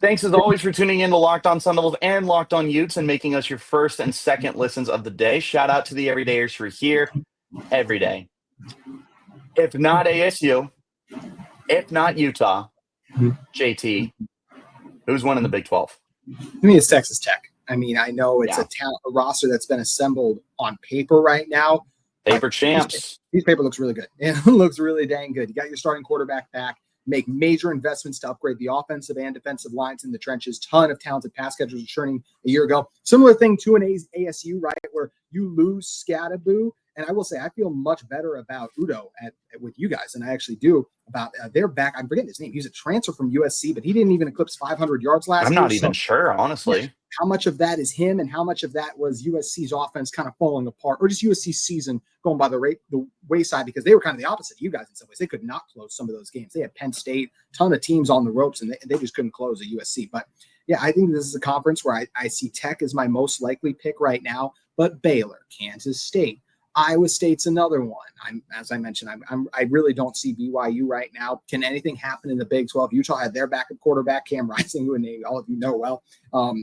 Thanks as always for tuning in to Locked On Sun Devils and Locked On Utes and making us your first and second listens of the day. Shout out to the everydayers who are here every day. If not ASU, if not Utah, JT, who's winning the Big 12? I mean, it's Texas Tech. I mean, I know it's a roster that's been assembled on paper right now. Paper champs. These paper looks really good. It looks really dang good. You got your starting quarterback back. Make major investments to upgrade the offensive and defensive lines in the trenches. Ton of talented pass catchers returning a year ago. Similar thing to an ASU, right, where you lose Scadaboo. And I will say I feel much better about Udo with you guys than I actually do about their back. I'm forgetting his name. He's a transfer from USC, but he didn't even eclipse 500 yards last year. I'm not even sure, honestly. Yeah, how much of that is him and how much of that was USC's offense kind of falling apart, or just USC's season going by the wayside, because they were kind of the opposite of you guys in some ways. They could not close some of those games. They had Penn State, ton of teams on the ropes, and they just couldn't close at USC. But yeah, I think this is a conference where I see Tech as my most likely pick right now, but Baylor, Kansas State, Iowa State's another one. As I mentioned, I really don't see BYU right now. Can anything happen in the Big 12? Utah had their backup quarterback, Cam Rising, who all of you know well,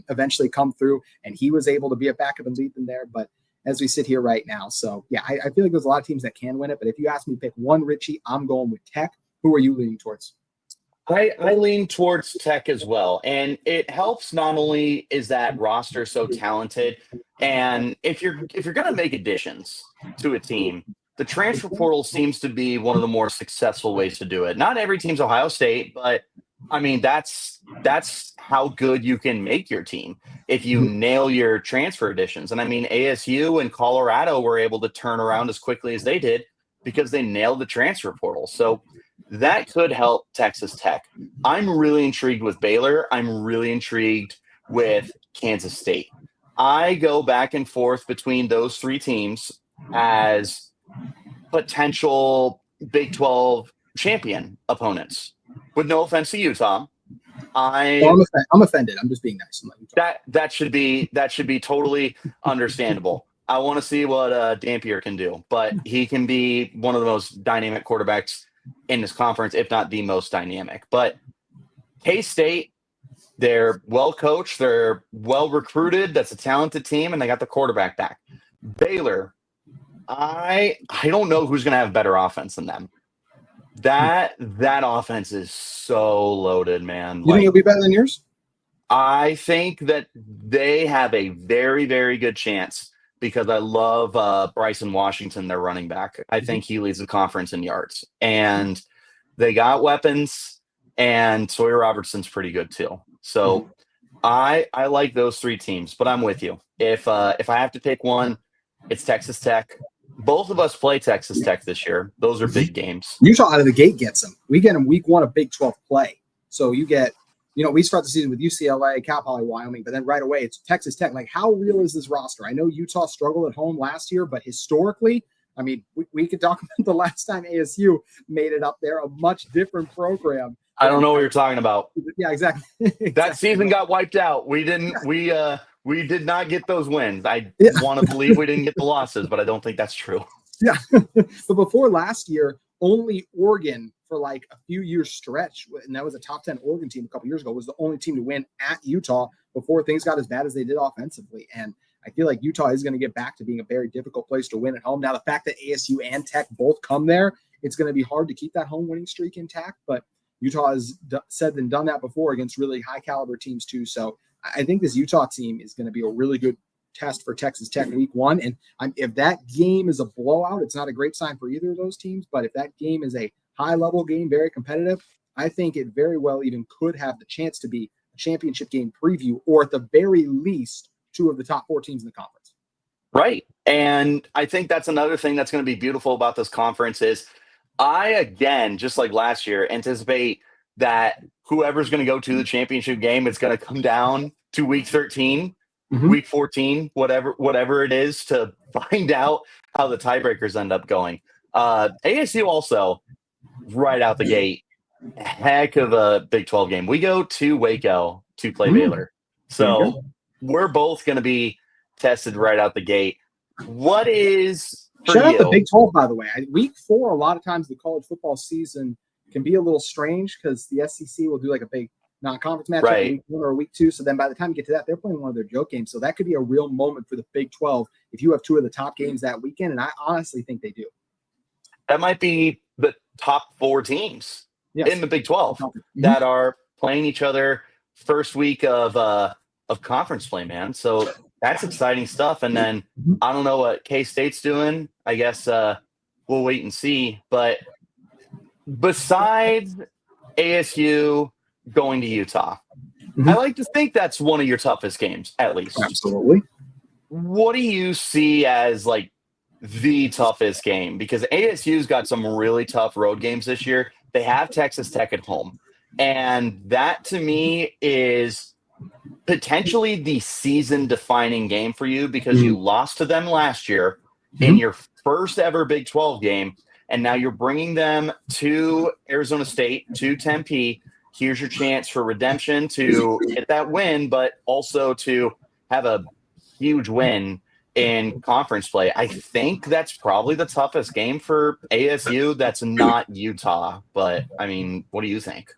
eventually come through, and he was able to be a backup and lead them there. But as we sit here right now, so yeah, I feel like there's a lot of teams that can win it. But if you ask me to pick one, Richie, I'm going with Tech. Who are you leaning towards? I lean towards Tech as well. And it helps not only is that roster so talented, and if you're going to make additions to a team, the transfer portal seems to be one of the more successful ways to do it. Not every team's Ohio State, but I mean, that's how good you can make your team if you nail your transfer additions. And I mean, ASU and Colorado were able to turn around as quickly as they did because they nailed the transfer portal. So that could help Texas Tech. I'm really intrigued with Baylor. I'm really intrigued with Kansas State. I go back and forth between those three teams as potential Big 12 champion opponents. With no offense to Utah, I'm offended. I'm just being nice. That should be totally understandable. I want to see what Dampier can do, but he can be one of the most dynamic quarterbacks in this conference, if not the most dynamic. But K-State, they're well coached, they're well recruited. That's a talented team, and they got the quarterback back. Baylor, I don't know who's going to have better offense than them. That offense is so loaded, man. You think it'll be better than yours? I think that they have a very, very good chance because I love Bryson Washington, their running back. I think he leads the conference in yards. And they got weapons, and Sawyer Robertson's pretty good too. So I like those three teams, but I'm with you. If I have to pick one, it's Texas Tech. Both of us play Texas Tech this year. Those are big games. Utah out of the gate gets them. We get them week one of Big 12 play. So you get, we start the season with UCLA, Cal Poly, Wyoming, but then right away it's Texas Tech. Like, how real is this roster? I know Utah struggled at home last year, but historically, I mean, we could talk about the last time ASU made it up there, a much different program. I don't know what you're talking about. Yeah, exactly. That season got wiped out. We didn't. We did not get those wins. I want to believe we didn't get the losses, but I don't think that's true. Yeah, but before last year, only Oregon for like a few years stretch, and that was a top 10 Oregon team a couple years ago, was the only team to win at Utah before things got as bad as they did offensively. And I feel like Utah is going to get back to being a very difficult place to win at home. Now, the fact that ASU and Tech both come there, it's going to be hard to keep that home winning streak intact, but Utah has said and done that before against really high caliber teams too. So I think this Utah team is going to be a really good test for Texas Tech week one. And if that game is a blowout, it's not a great sign for either of those teams. But if that game is a high level game, very competitive, I think it very well even could have the chance to be a championship game preview, or at the very least, two of the top four teams in the conference. Right. And I think that's another thing that's going to be beautiful about this conference is I, again, just like last year, anticipate that whoever's going to go to the championship game, it's going to come down to week 13, week 14, whatever it is, to find out how the tiebreakers end up going. ASU also, right out the gate, heck of a Big 12 game. We go to Waco to play Baylor. So we're both going to be tested right out the gate. What is... Shout out the Big 12, by the way. Week 4, a lot of times the college football season can be a little strange because the SEC will do like a big non-conference matchup Right. week 1 or week 2. So then by the time you get to that, they're playing one of their joke games. So that could be a real moment for the Big 12 if you have 2 of the top games that weekend. And I honestly think they do. That might be the top 4 teams in the Big 12 that are playing each other first week of conference play, man. So that's exciting stuff. And then I don't know what K-State's doing. I guess we'll wait and see. But besides ASU going to Utah, I like to think that's one of your toughest games, at least. Absolutely. What do you see as like the toughest game? Because ASU's got some really tough road games this year. They have Texas Tech at home. And that to me is potentially the season-defining game for you because you lost to them last year in your first ever Big 12 game. And now you're bringing them to Arizona State, to Tempe. Here's your chance for redemption to get that win, but also to have a huge win in conference play. I think that's probably the toughest game for ASU. That's not Utah, but I mean, what do you think?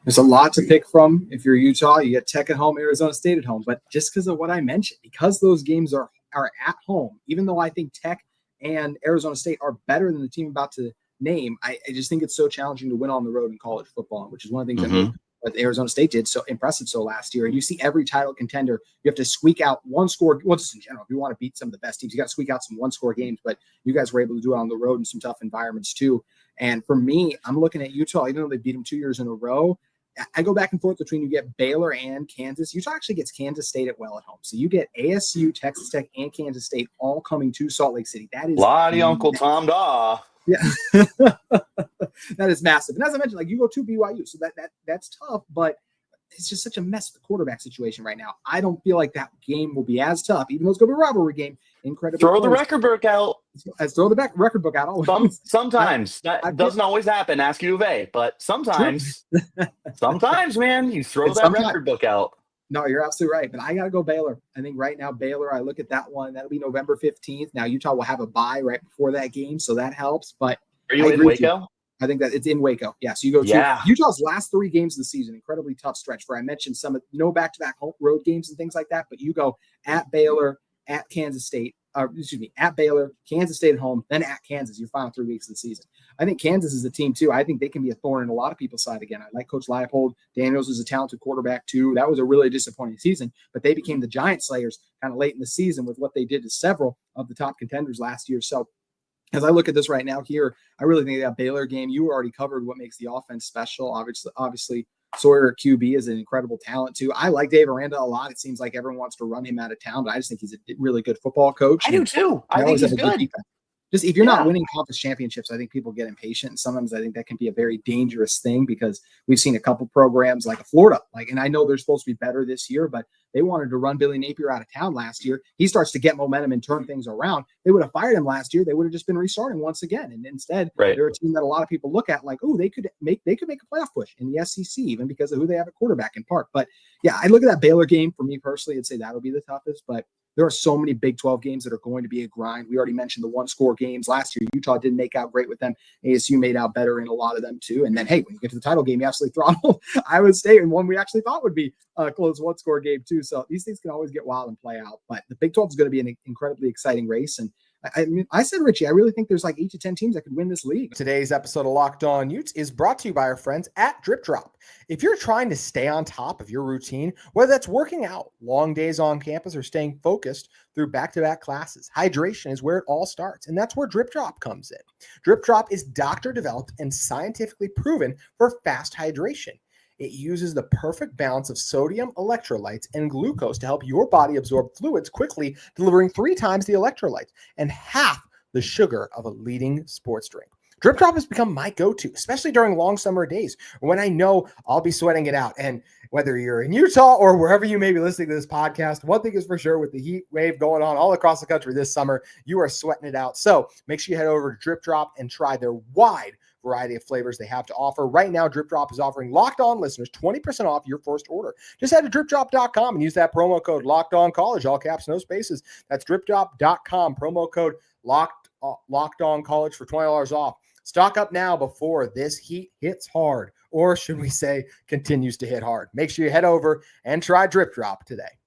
There's a lot to pick from. If you're Utah, you get Tech at home, Arizona State at home. But just because of what I mentioned, because those games are at home, even though I think Tech and Arizona State are better than the team about to name, I just think it's so challenging to win on the road in college football, which is one of the things that made what Arizona State did so impressive so last year. And you see every title contender, you have to squeak out one score. Well, just in general, if you want to beat some of the best teams, you got to squeak out some one-score games. But you guys were able to do it on the road in some tough environments too. And for me, I'm looking at Utah, even though they beat them 2 years in a row. I go back and forth between you get Baylor and Kansas. Utah actually gets Kansas State at well at home. So you get ASU, Texas Tech, and Kansas State all coming to Salt Lake City. That is Lottie Uncle Tom Daw. Yeah. That is massive. And as I mentioned, like you go to BYU. So that's tough, but it's just such a mess with the quarterback situation right now. I don't feel like that game will be as tough, even though it's going to be a rivalry game. Incredibly Throw close. the record book out. Let's throw the record book out. Always. Sometimes that doesn't always happen. Ask U of A, but sometimes, man, you throw that record book out. No, you're absolutely right. But I got to go Baylor. I think right now, Baylor, I look at that one. That'll be November 15th. Now, Utah will have a bye right before that game, so that helps. But are you in Waco? I think that it's in Waco. Yeah. So you go to Utah's last 3 games of the season, incredibly tough stretch where I mentioned some of no back-to-back road games and things like that. But you go at Baylor, at Kansas State, at Baylor, Kansas State at home, then at Kansas, your final 3 weeks of the season. I think Kansas is a team too. I think they can be a thorn in a lot of people's side again. I like Coach Leipold. Daniels is a talented quarterback too. That was a really disappointing season, but they became the giant slayers kind of late in the season with what they did to several of the top contenders last year. So as I look at this right now here, I really think that Baylor game, you already covered what makes the offense special. Obviously Sawyer at QB is an incredible talent too. I like Dave Aranda a lot. It seems like everyone wants to run him out of town, but I just think he's a really good football coach. I do too. I think he's good. Just if you're not winning conference championships, I think people get impatient. And sometimes I think that can be a very dangerous thing because we've seen a couple programs like Florida, and I know they're supposed to be better this year, but they wanted to run Billy Napier out of town last year. He starts to get momentum and turn things around. They would have fired him last year. They would have just been restarting once again. And instead, they're a team that a lot of people look at like, oh, they could make a playoff push in the SEC, even because of who they have at quarterback in Park. But yeah, I look at that Baylor game for me personally and say that'll be the toughest, but there are so many Big 12 games that are going to be a grind. We already mentioned the one-score games last year. Utah didn't make out great with them. ASU made out better in a lot of them too. And then, hey, when you get to the title game, you absolutely throttle Iowa State in one we actually thought would be a close one-score game too. So these things can always get wild and play out. But the Big 12 is going to be an incredibly exciting race. And I said, Richie, I really think there's like 8 to 10 teams that could win this league. Today's episode of Locked On Utes is brought to you by our friends at Drip Drop. If you're trying to stay on top of your routine, whether that's working out, long days on campus, or staying focused through back-to-back classes, hydration is where it all starts, and that's where Drip Drop comes in. Drip Drop is doctor-developed and scientifically proven for fast hydration. It uses the perfect balance of sodium, electrolytes, and glucose to help your body absorb fluids quickly, delivering 3 times the electrolytes and half the sugar of a leading sports drink. Drip Drop has become my go-to, especially during long summer days when I know I'll be sweating it out. And whether you're in Utah or wherever you may be listening to this podcast, one thing is for sure, with the heat wave going on all across the country this summer, you are sweating it out. So make sure you head over to Drip Drop and try their wide variety of flavors they have to offer. Right now, Drip Drop is offering Locked On listeners 20% off your first order. Just head to dripdrop.com and use that promo code Locked On College, all caps, no spaces. That's dripdrop.com, promo code Locked On College for $20 off. Stock up now before this heat hits hard, or should we say continues to hit hard. Make sure you head over and try Drip Drop today.